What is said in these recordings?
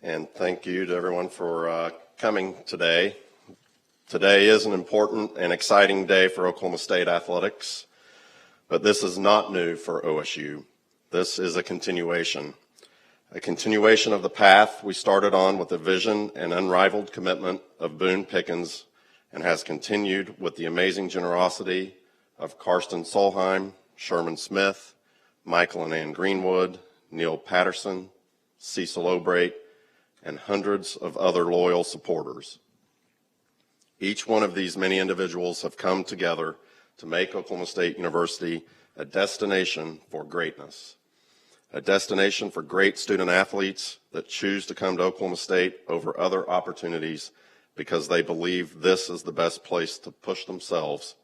And thank you to everyone for coming today. Today is an important and exciting day for Oklahoma State athletics, but this is not new for OSU. This is a continuation of the path we started on with the vision and unrivaled commitment of Boone Pickens, and has continued with the amazing generosity of Karsten Solheim, Sherman Smith, Michael and Ann Greenwood, Neil Patterson, Cecil Obrate, and hundreds of other loyal supporters. Each one of these many individuals have come together to make Oklahoma State University a destination for greatness, a destination for great student athletes that choose to come to Oklahoma State over other opportunities because they believe this is the best place to push themselves,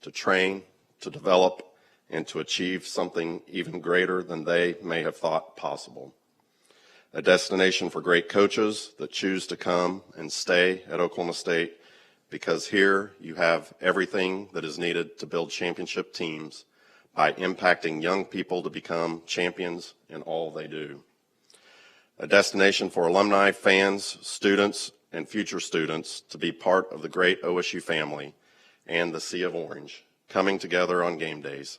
to train, to develop, and to achieve something even greater than they may have thought possible. A destination for great coaches that choose to come and stay at Oklahoma State because here you have everything that is needed to build championship teams by impacting young people to become champions in all they do. A destination for alumni, fans, students, and future students to be part of the great OSU family and the Sea of Orange, coming together on game days.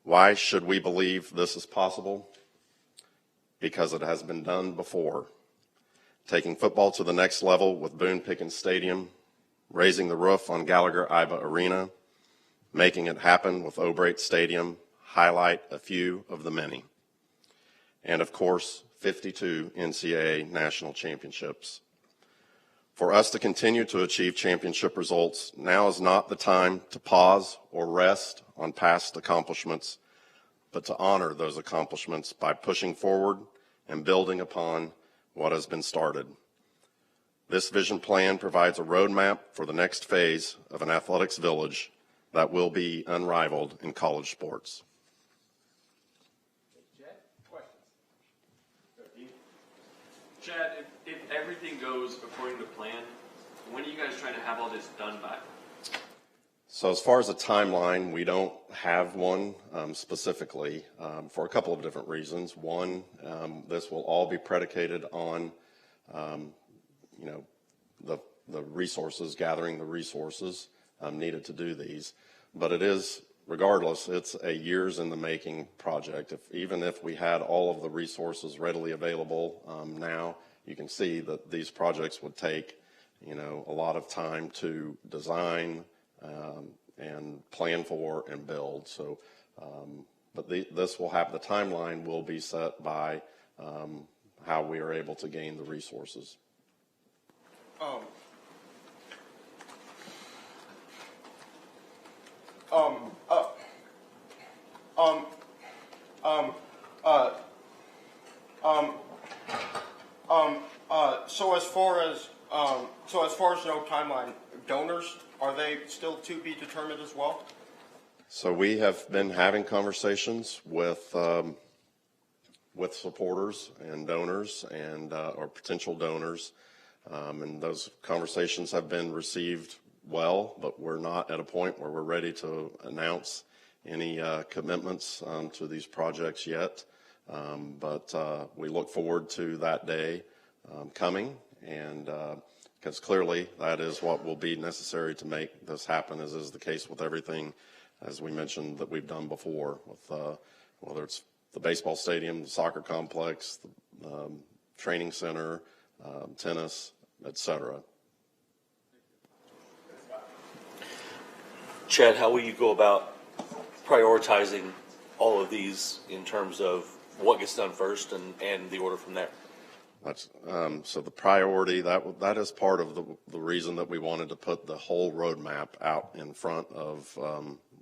Why should we believe this is possible? Because it has been done before. Taking football to the next level with Boone Pickens Stadium, raising the roof on Gallagher-Iba Arena, making it happen with Obrate Stadium, highlight a few of the many. And of course, 52 NCAA national championships. For us to continue to achieve championship results, now is not the time to pause or rest on past accomplishments, but to honor those accomplishments by pushing forward and building upon what has been started. This vision plan provides a roadmap for the next phase of an athletics village that will be unrivaled in college sports. Chad, questions? Chad, if everything goes according to plan, when are you guys trying to have all this done by? So as far as a timeline, we don't have one specifically for a couple of different reasons. One, this will all be predicated on, the resources, gathering the resources needed to do these. But it is, regardless, it's a years in the making project. Even if we had all of the resources readily available now, you can see that these projects would take, a lot of time to design, and plan for and build. So, but this will have, the timeline will be set by how we are able to gain the resources. So as far as no timeline, donors, are they still to be determined as well? So we have been having conversations with supporters and donors and or potential donors, and those conversations have been received well, but we're not at a point where we're ready to announce any commitments to these projects yet. But we look forward to that day coming, and because clearly that is what will be necessary to make this happen, as is the case with everything, as we mentioned, that we've done before, with whether it's the baseball stadium, the soccer complex, the training center, tennis, etc. Chad, how will you go about prioritizing all of these in terms of what gets done first and the order from there? That's, so the priority, that is part of the reason that we wanted to put the whole roadmap out in front of,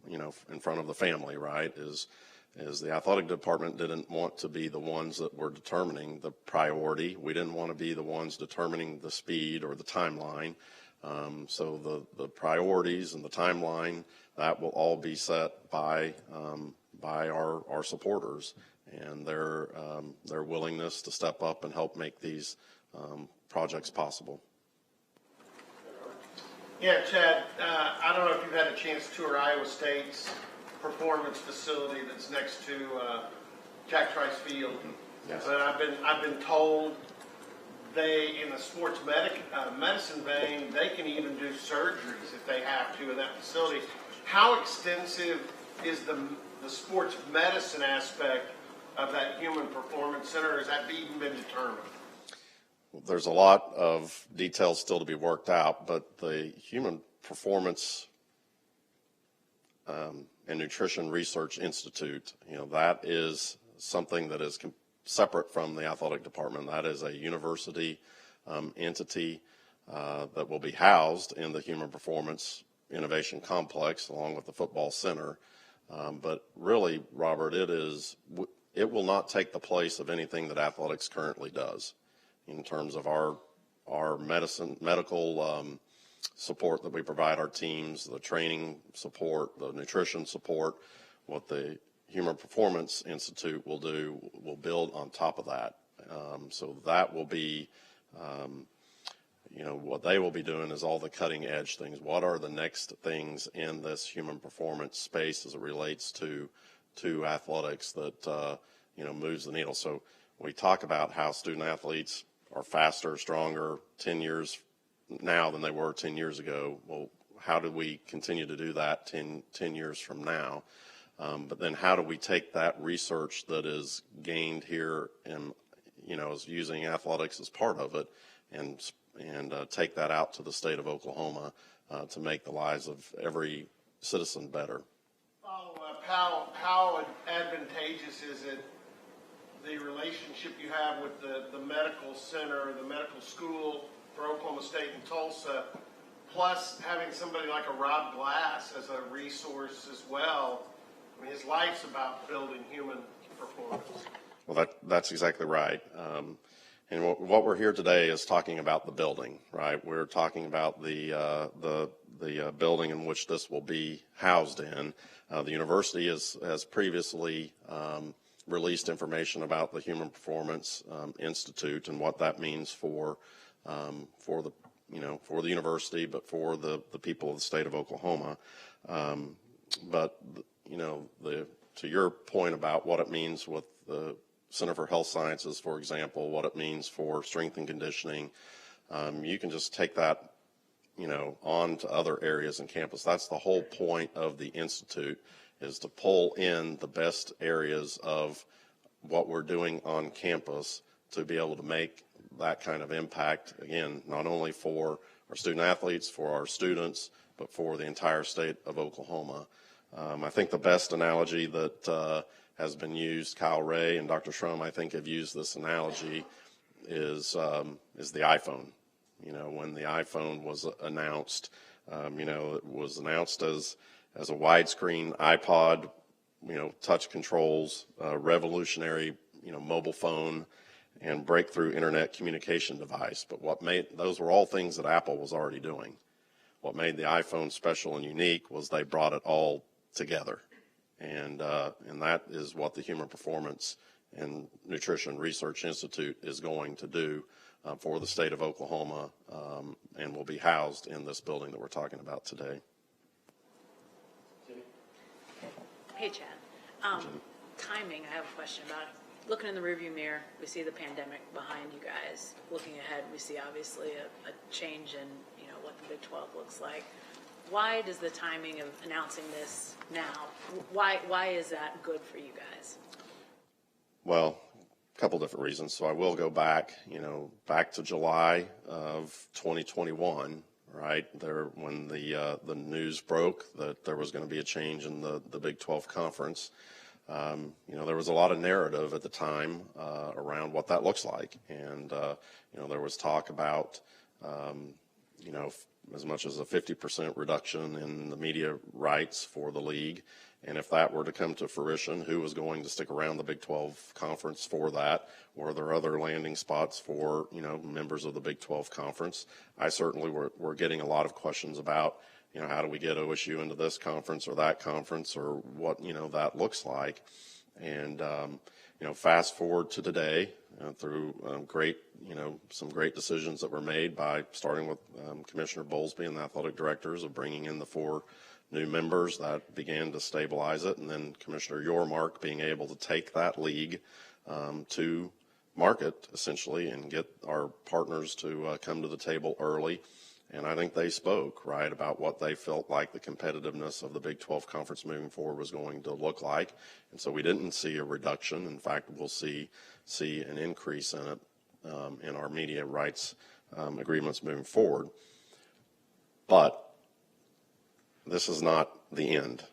in front of the family, right, is the athletic department didn't want to be the ones that were determining the priority. We didn't want to be the ones determining the speed or the timeline. So the priorities and the timeline, that will all be set by our supporters and their willingness to step up and help make these projects possible. Yeah, Chad, I don't know if you've had a chance to tour Iowa State's performance facility that's next to Jack Trice Field. Yes. But I've been told they, in the sports medicine vein, they can even do surgeries if they have to in that facility. How extensive is the sports medicine aspect of that human performance center? Has that even been determined? There's a lot of details still to be worked out, but the Human Performance and Nutrition Research Institute, that is something that is separate from the athletic department. That is a university entity that will be housed in the Human Performance Innovation Complex along with the football center. But really, Robert, it will not take the place of anything that athletics currently does in terms of our medical support that we provide our teams, the training support, the nutrition support. What the Human Performance Institute will do will build on top of that. So that will be, what they will be doing is all the cutting edge things. What are the next things in this human performance space as it relates to athletics that, moves the needle? So we talk about how student athletes are faster, stronger 10 years now than they were 10 years ago. Well, how do we continue to do that 10 years from now? But then how do we take that research that is gained here and, is using athletics as part of it and take that out to the state of Oklahoma to make the lives of every citizen better? Follow up, how advantageous is it, the relationship you have with the medical center, the medical school for Oklahoma State and Tulsa, plus having somebody like a Rob Glass as a resource as well? I mean, his life's about building human performance. Well, that's exactly right. And what we're here today is talking about the building, right? We're talking about the building in which this will be housed in. The university has previously released information about the Human Performance Institute and what that means for the university, but for the people of the state of Oklahoma. But to your point about what it means with the Center for Health Sciences, for example, what it means for strength and conditioning, you can just take that, on to other areas in campus. That's the whole point of the institute, is to pull in the best areas of what we're doing on campus to be able to make that kind of impact, again, not only for our student athletes, for our students, but for the entire state of Oklahoma. I think the best analogy that has been used, Kyle Ray and Dr. Schrum, I think, have used this analogy, is the iPhone. When the iPhone was announced, it was announced as a widescreen iPod, touch controls, revolutionary, mobile phone, and breakthrough internet communication device. But those were all things that Apple was already doing. What made the iPhone special and unique was they brought it all together. And that is what the Human Performance and Nutrition Research Institute is going to do for the state of Oklahoma, and will be housed in this building that we're talking about today. Hey, Chad. Timing, I have a question about it. Looking in the rearview mirror, we see the pandemic behind you guys. Looking ahead, we see obviously a change in what the Big 12 looks like. Why does the timing of announcing this now, why is that good for you guys? Well, a couple different reasons. So I will go back to July of 2021, right there, when the news broke that there was going to be a change in the Big 12 conference. There was a lot of narrative at the time around what that looks like, and there was talk about as much as a 50% reduction in the media rights for the league. And if that were to come to fruition, who was going to stick around the Big 12 conference for that? Were there other landing spots for, members of the Big 12 conference? I certainly were getting a lot of questions about, how do we get OSU into this conference or that conference, or what, that looks like. And, fast forward to today, through some great decisions that were made by starting with Commissioner Bowlesby and the athletic directors of bringing in the 4 new members that began to stabilize it, and then Commissioner Yormark being able to take that league to market essentially and get our partners to come to the table early. And I think they spoke, right, about what they felt like the competitiveness of the Big 12 conference moving forward was going to look like. And so we didn't see a reduction. In fact, we'll see an increase in it in our media rights agreements moving forward. But this is not the end,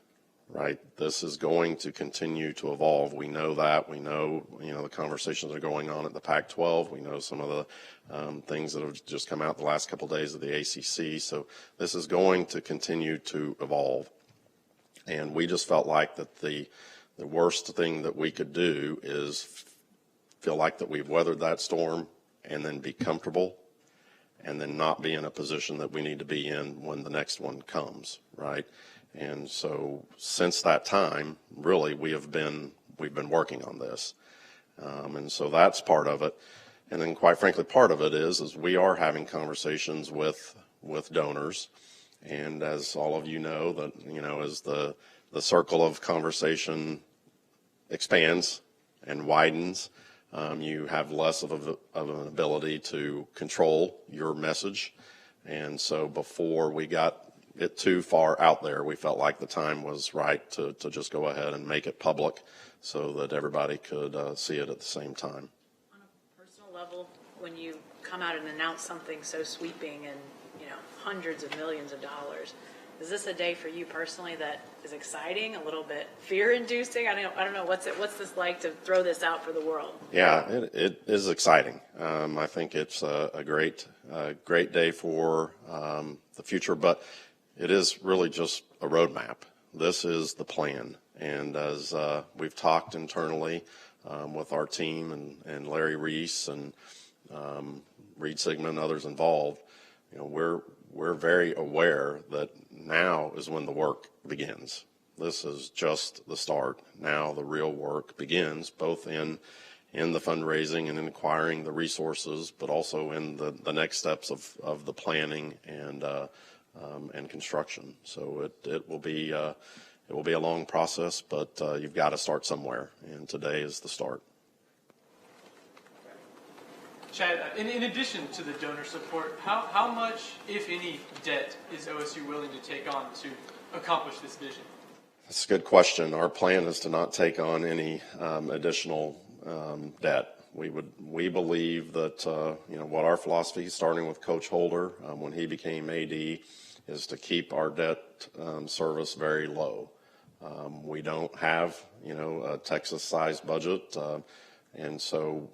right? This is going to continue to evolve. We know that. We know, the conversations are going on at the Pac-12. We know some of the things that have just come out the last couple of days of the ACC. So this is going to continue to evolve. And we just felt like that the worst thing that we could do is feel like that we've weathered that storm and then be comfortable and then not be in a position that we need to be in when the next one comes, right? And so since that time, really, we've been working on this. And so that's part of it. And then quite frankly, part of it is we are having conversations with donors. And as all of you know, that, as the circle of conversation expands and widens, you have less of an ability to control your message. And so before we got it too far out there, we felt like the time was right to just go ahead and make it public so that everybody could see it at the same time. On a personal level, when you come out and announce something so sweeping and, hundreds of millions of dollars, is this a day for you personally that is exciting, a little bit fear-inducing? I don't know. What's this like to throw this out for the world? Yeah, it is exciting. I think it's a great day for the future, but it is really just a roadmap. This is the plan. And as we've talked internally with our team and Larry Reese and Reed Sigmund and others involved, we're very aware that now is when the work begins. This is just the start. Now the real work begins, both in the fundraising and in acquiring the resources, but also in the next steps of the planning and construction. So it will be a long process, but you've got to start somewhere, and today is the start. Chad, in addition to the donor support, how much, if any, debt is OSU willing to take on to accomplish this vision? That's a good question. Our plan is to not take on any additional debt. We believe that what our philosophy, starting with Coach Holder when he became AD, is to keep our debt service very low. We don't have a Texas-sized budget. And so,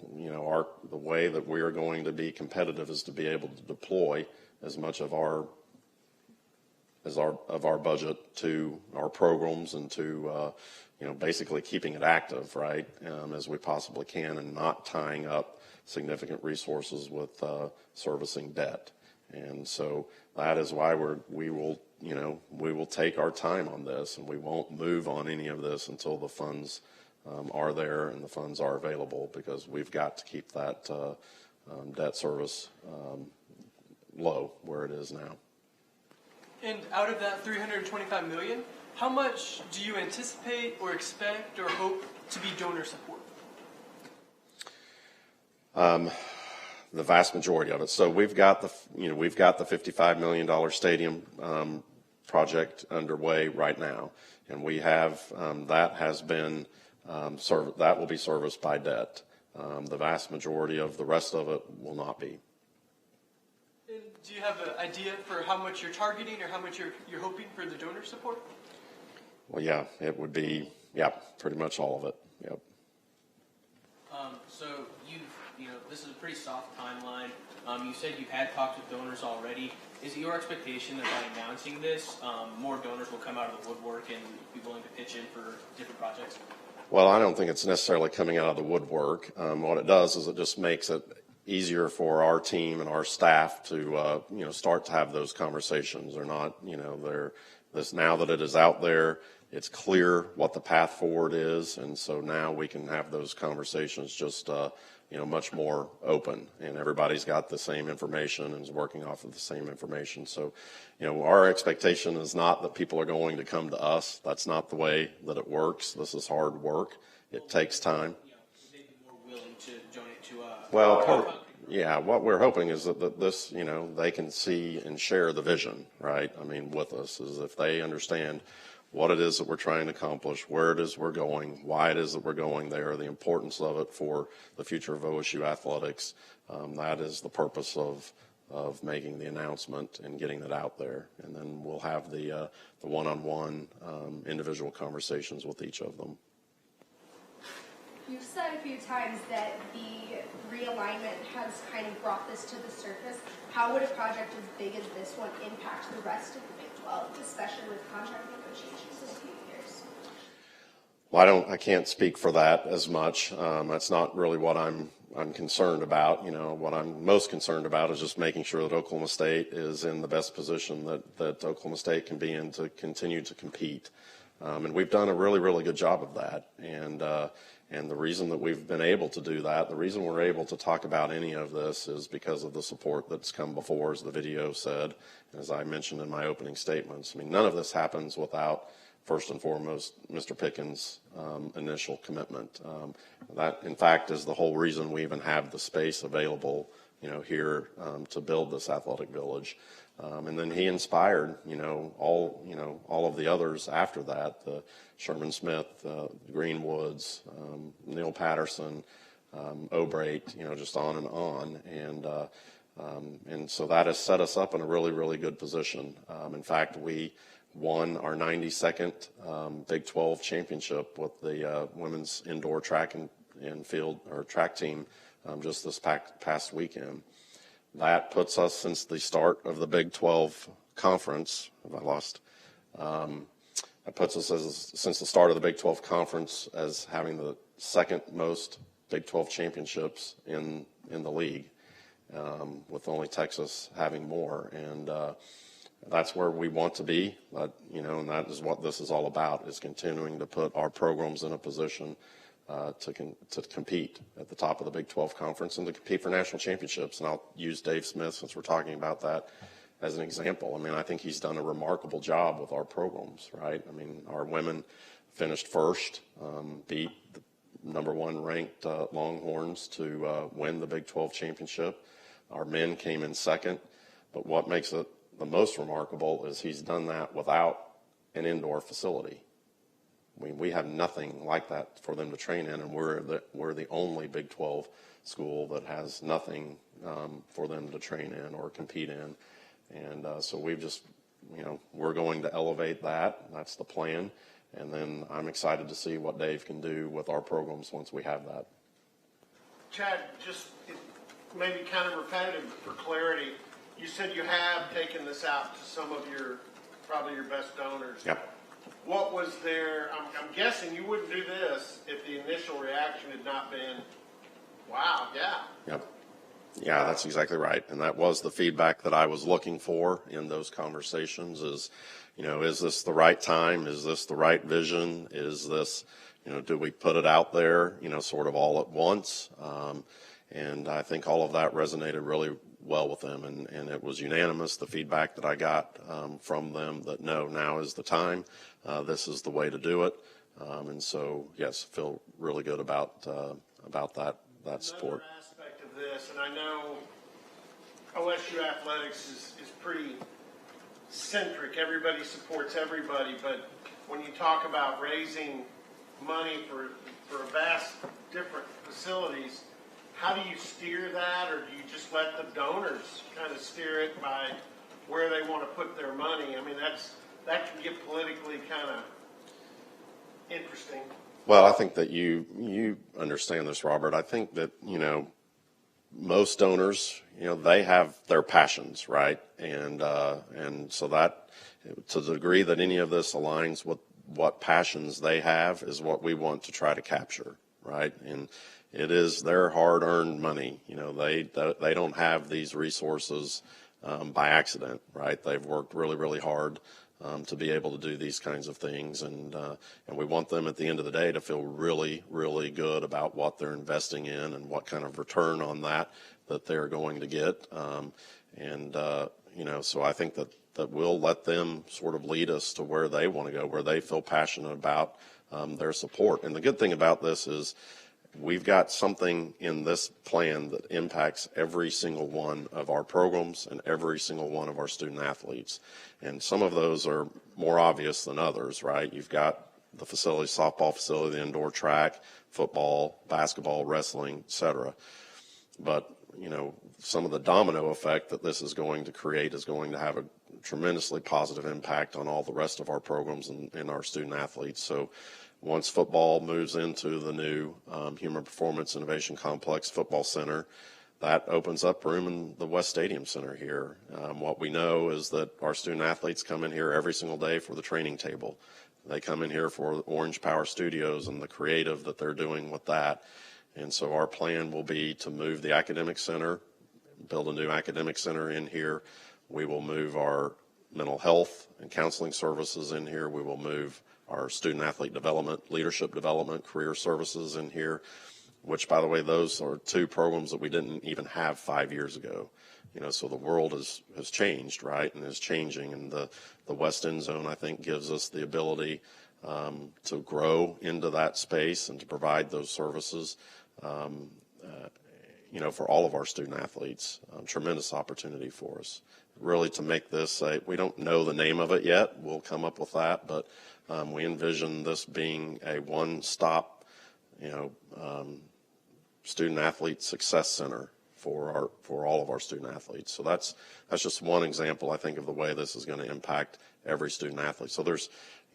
the way that we are going to be competitive is to be able to deploy as much of our budget to our programs and to, basically keeping it active, right, as we possibly can, and not tying up significant resources with servicing debt. And so that is why we will take our time on this, and we won't move on any of this until the funds are there and the funds are available, because we've got to keep that debt service low where it is now. And out of that $325 million, how much do you anticipate or expect or hope to be donor support? The vast majority of it. So we've got the $55 million stadium project underway right now, and we have that has been that will be serviced by debt. The vast majority of the rest of it will not be. And do you have an idea for how much you're targeting or how much you're hoping for the donor support? Well, yeah, it would be pretty much all of it. Yep. So this is a pretty soft timeline. You said you've had talks with donors already. Is it your expectation that by announcing this, more donors will come out of the woodwork and be willing to pitch in for different projects? Well, I don't think it's necessarily coming out of the woodwork. What it does is it just makes it easier for our team and our staff to start to have those conversations. They're not, now that it is out there, it's clear what the path forward is, and so now we can have those conversations just much more open, and everybody's got the same information and is working off of the same information. So, our expectation is not that people are going to come to us. That's not the way that it works. This is hard work. It takes time. They'd be more willing to donate to Well, yeah, what we're hoping is that this, they can see and share the vision, right? I mean, with us, is if they understand what it is that we're trying to accomplish, where it is we're going, why it is that we're going there, the importance of it for the future of OSU athletics. That is the purpose of making the announcement and getting it out there. And then we'll have the one-on-one individual conversations with each of them. You've said a few times that the realignment has kind of brought this to the surface. How would a project as big as this one impact the rest of the Big 12, especially with contract negotiations in a few years? Well, I can't speak for that as much. That's not really what I'm concerned about. What I'm most concerned about is just making sure that Oklahoma State is in the best position that Oklahoma State can be in to continue to compete. And we've done a really, really good job of that. And the reason that we've been able to do that, the reason we're able to talk about any of this is because of the support that's come before, as the video said, as I mentioned in my opening statements. I mean, none of this happens without, first and foremost, Mr. Pickens' initial commitment. That, in fact, is the whole reason we even have the space available, here to build this athletic village. And then he inspired, all of the others after that, the Sherman Smith, Greenwoods, Neil Patterson, Obrate, just on and on. And so that has set us up in a really, really good position. In fact, we won our 92nd Big 12 championship with the women's indoor track and field or track team just this past weekend. That puts us, since the start of the Big 12 conference, that puts us since the start of the Big 12 conference as having the second most Big 12 championships in the league, with only Texas having more. And that's where we want to be, and that is what this is all about, is continuing to put our programs in a position to compete at the top of the Big 12 conference and to compete for national championships. And I'll use Dave Smith, since we're talking about that, as an example. I mean, I think he's done a remarkable job with our programs, right? I mean, our women finished first, beat the number one ranked Longhorns to win the Big 12 championship. Our men came in second. But what makes it the most remarkable is he's done that without an indoor facility. I mean, we have nothing like that for them to train in, and we're the only Big 12 school that has nothing for them to train in or compete in. And so we've just, we're going to elevate that. That's the plan. And then I'm excited to see what Dave can do with our programs once we have that. Chad, just maybe kind of repetitive for clarity, you said you have taken this out to some of probably your best donors. Yep. What was there? I'm guessing you wouldn't do this if the initial reaction had not been, wow, yeah. Yep. Yeah, that's exactly right. And that was the feedback that I was looking for in those conversations is, is this the right time? Is this the right vision? Is this, do we put it out there, sort of all at once? And I think all of that resonated really well with them. And it was unanimous, the feedback that I got from them, that no, now is the time. This is the way to do it. And so, yes, feel really good about that support. Another aspect of this, and I know OSU Athletics is pretty centric. Everybody supports everybody, but when you talk about raising money for vast different facilities, how do you steer that, or do you just let the donors kind of steer it by where they want to put their money? I mean, that can get politically kind of interesting. Well, I think that you understand this, Robert. I think that, most donors, they have their passions, right? And so that, to the degree that any of this aligns with what passions they have, is what we want to try to capture, right? And it is their hard-earned money. They don't have these resources by accident, right? They've worked really, really hard to be able to do these kinds of things, and we want them at the end of the day to feel really, really good about what they're investing in and what kind of return on that they're going to get. So I think that we'll let them sort of lead us to where they want to go, where they feel passionate about their support. And the good thing about this is, we've got something in this plan that impacts every single one of our programs and every single one of our student athletes. And some of those are more obvious than others, right? You've got the facility, softball facility, the indoor track, football, basketball, wrestling, et cetera. But, some of the domino effect that this is going to create is going to have a tremendously positive impact on all the rest of our programs and our student athletes. So once football moves into the new Human Performance Innovation Complex Football Center, that opens up room in the West Stadium Center here. What we know is that our student athletes come in here every single day for the training table. They come in here for Orange Power Studios and the creative that they're doing with that. And so our plan will be to move the academic center, build a new academic center in here. We will move our mental health and counseling services in here. We will move our student athlete development, leadership development, career services in here, which, by the way, those are two programs that we didn't even have 5 years ago. So the world has changed, right, and is changing. And the West End Zone, I think, gives us the ability to grow into that space and to provide those services, for all of our student athletes. Tremendous opportunity for us. Really, to make this we don't know the name of it yet. We'll come up with that, but we envision this being a one-stop, student athlete success center for all of our student athletes. So that's just one example, I think, of the way this is going to impact every student athlete. So there's,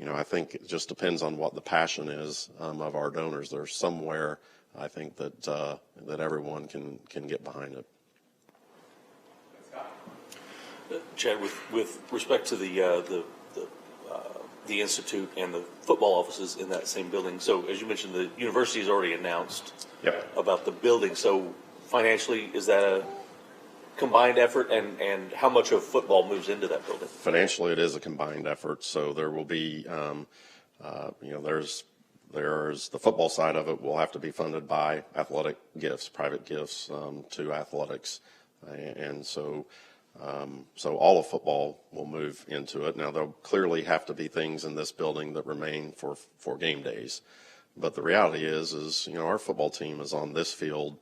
I think it just depends on what the passion is of our donors. There's somewhere, I think, that everyone can get behind it. Chad, with respect to the institute and the football offices in that same building, so as you mentioned, the university has already announced about the building. So financially, is that a combined effort, and how much of football moves into that building? Financially, it is a combined effort. So there will be, there's the football side of it will have to be funded by athletic gifts, private gifts to athletics, and so all of football will move into it. Now, there'll clearly have to be things in this building that remain for game days, but the reality is our football team is on this field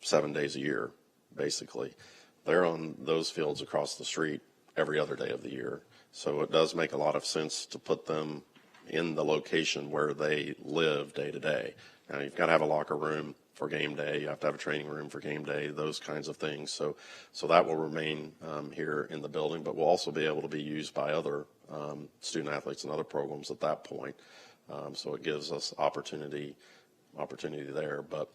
7 days a year, basically. They're on those fields across the street every other day of the year. So it does make a lot of sense to put them in the location where they live day to day. Now, you've got to have a locker room for game day. You have to have a training room for game day, those kinds of things. So that will remain here in the building, but will also be able to be used by other student athletes and other programs at that point. So it gives us opportunity there. But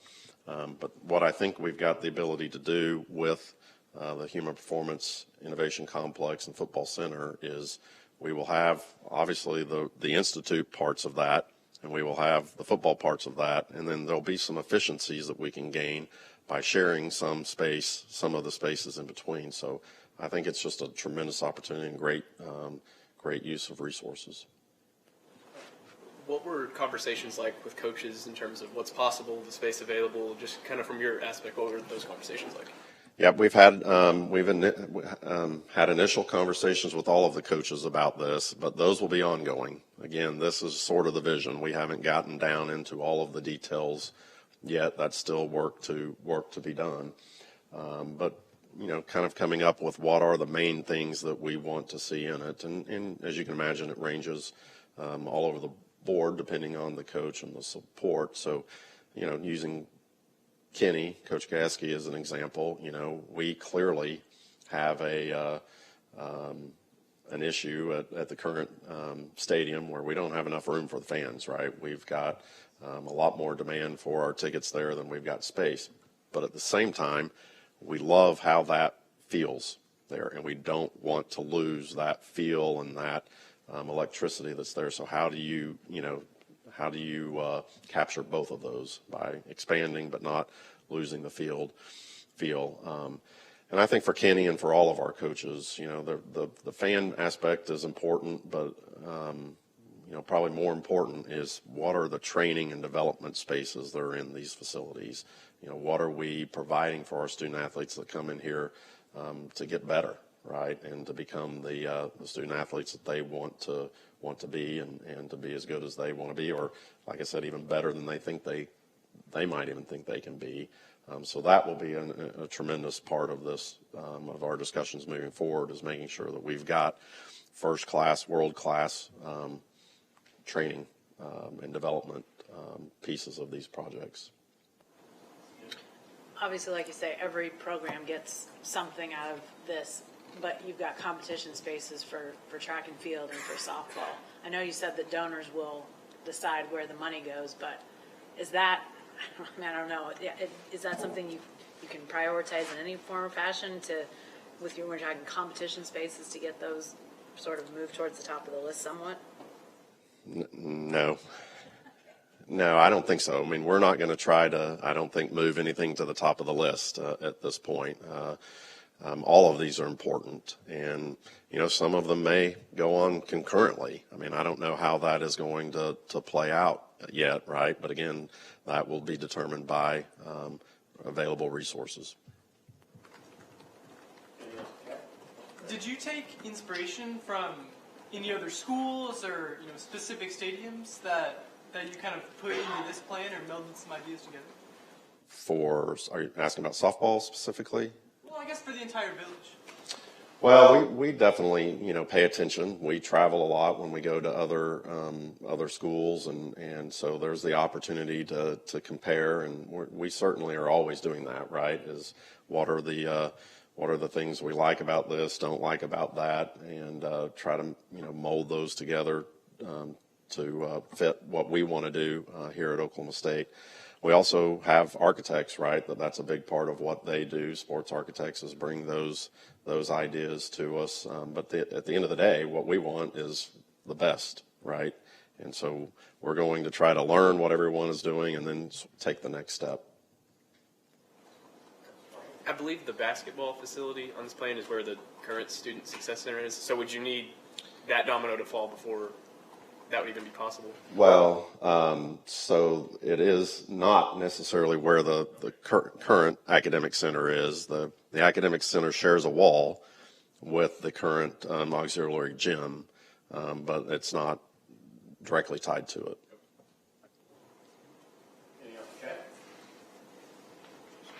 what I think we've got the ability to do with the Human Performance Innovation Complex and Football Center is we will have, obviously, the institute parts of that, and we will have the football parts of that, and then there'll be some efficiencies that we can gain by sharing some of the spaces in between. So I think it's just a tremendous opportunity and great use of resources. What were conversations like with coaches in terms of what's possible, the space available, just kind of from your aspect, what were those conversations like? Yeah, we've had initial conversations with all of the coaches about this, but those will be ongoing. Again, this is sort of the vision. We haven't gotten down into all of the details yet. That's still work to be done. But kind of coming up with what are the main things that we want to see in it, and as you can imagine, it ranges all over the board depending on the coach and the support. So, using Kenny, Coach Gasky, as an example, we clearly have an issue at the current stadium where we don't have enough room for the fans, right? We've got a lot more demand for our tickets there than we've got space. But at the same time, we love how that feels there, and we don't want to lose that feel and that electricity that's there. So how do you capture both of those by expanding but not losing the feel? And I think for Kenny and for all of our coaches, the fan aspect is important, but probably more important is what are the training and development spaces that are in these facilities? What are we providing for our student athletes that come in here to get better, right, and to become the student athletes that they want to be and to be as good as they want to be, or like I said, even better than they think they they might even think they can be. So that will be a tremendous part of this, of our discussions moving forward, is making sure that we've got first-class, world-class training and development pieces of these projects. Obviously, like you say, every program gets something out of this, but you've got competition spaces for track and field and for softball. I know you said that donors will decide where the money goes, but is that, I don't know, is that something you can prioritize in any form or fashion with your, we're talking competition spaces, to get those sort of moved towards the top of the list somewhat? No. No, I don't think so. I mean, we're not going to try to, I don't think, move anything to the top of the list at this point. All of these are important, and some of them may go on concurrently. I mean, I don't know how that is going to play out yet, right? But again, that will be determined by available resources. Did you take inspiration from any other schools or specific stadiums that you kind of put into this plan, or melded some ideas together? Are you asking about softball specifically? Well, I guess for the entire village. Well, we definitely, pay attention. We travel a lot when we go to other schools, and so there's the opportunity to compare, and we certainly are always doing that, right? Is what are the things we like about this, don't like about that, and try to mold those together to fit what we want to do here at Oklahoma State. We also have architects, right? That's a big part of what they do. Sports architects is bring those ideas to us. But at the end of the day, what we want is the best, right? And so we're going to try to learn what everyone is doing and then take the next step. I believe the basketball facility on this plan is where the current Student Success Center is. So would you need that domino to fall before that would even be possible? Well, so it is not necessarily where the current academic center is. The academic center shares a wall with the current auxiliary gym, but it's not directly tied to it. Okay.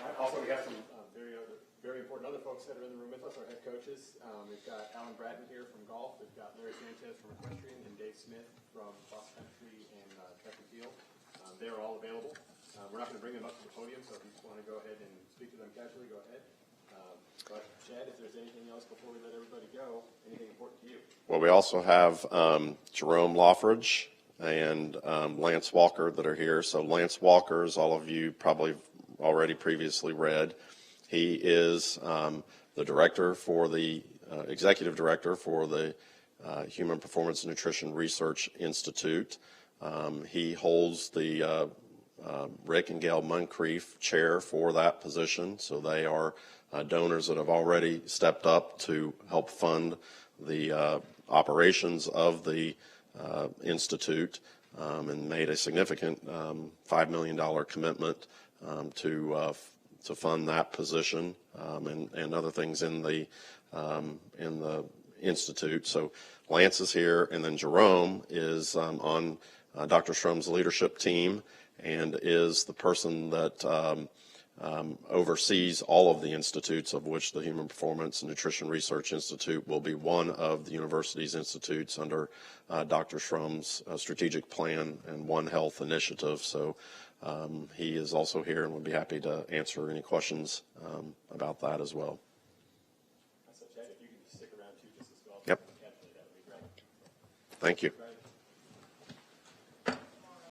All right. Also, we have some very important other folks that are in the room with us, our head coaches. We've got Alan Bratton here from golf. We've got Larry Sanchez from equestrian and Dave Smith from cross country and track and field. They're all available. We're not going to bring them up to the podium, so if you just want to go ahead and speak to them casually, go ahead. But Chad, if there's anything else before we let everybody go, anything important to you? Well, we also have Jerome Loffridge and Lance Walker that are here. So Lance Walker, as all of you probably already previously read, he is the director for the executive director for the Human Performance Nutrition Research Institute. He holds the Rick and Gail Moncrief chair for that position. So they are donors that have already stepped up to help fund the operations of the institute and made a significant $5 million commitment to fund that position and other things in the institute. So Lance is here, and then Jerome is on Dr. Strum's leadership team and is the person that oversees all of the institutes, of which the Human Performance and Nutrition Research Institute will be one of the university's institutes under Dr. Strum's strategic plan and One Health initiative. So he is also here and would be happy to answer any questions about that as well. So Chad, if you could stick around too, just as well. Yep. That would be great. Thank you.